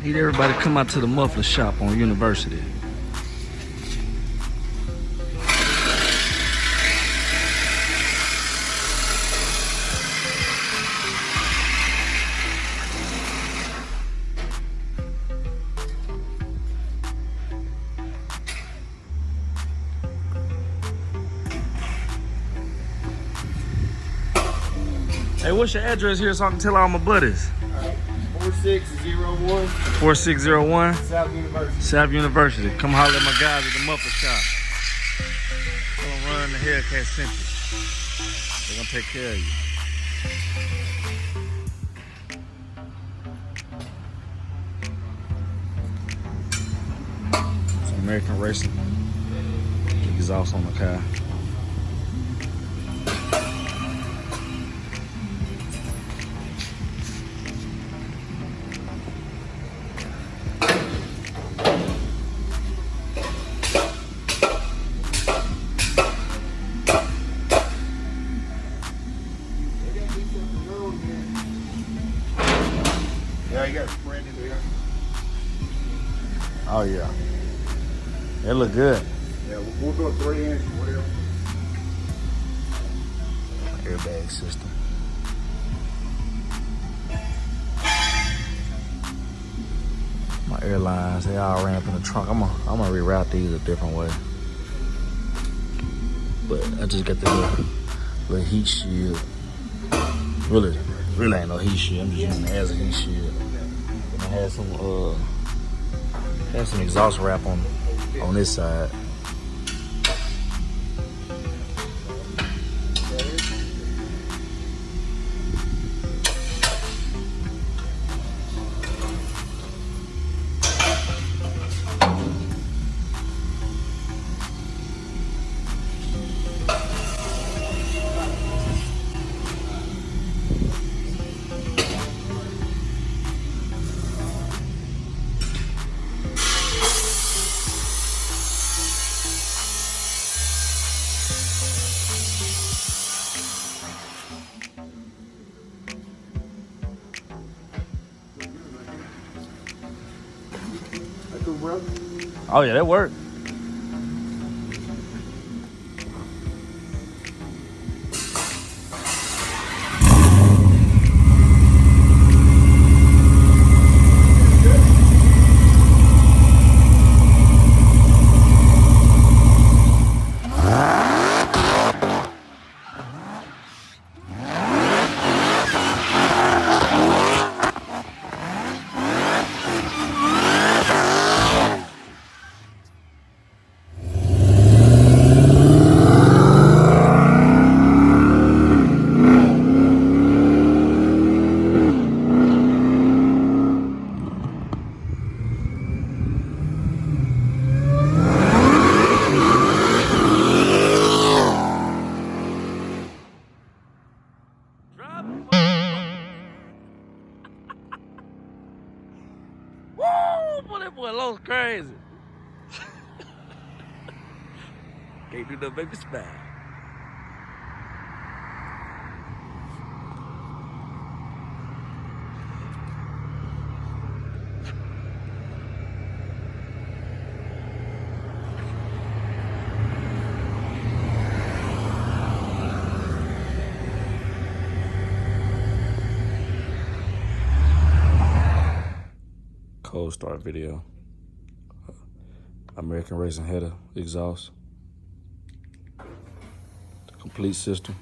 Need everybody to come out to the Muffler shop on University. Hey, what's your address here so I can tell all my buddies? 4601. 4601? South University. South University. Come holler at my guys at the Muffler shop. Tell them run the HELLCAT sent you. They're gonna take care of you. It's American racing. Exhaust on the car. Yeah, you got a spread in there. Oh yeah. It look good. Yeah, we'll go 3 inch, whatever. Airbag system. My airlines, they all ran up in the trunk. I'm gonna reroute these a different way. But I just got the little heat shield. Really ain't no heat shield. I'm just using it as a heat shield. And I had some exhaust wrap on this side. Oh yeah, that worked. Woo! Boy, that boy looks crazy. Can't do no baby spine. Cold start video. American Racing header exhaust. The complete system.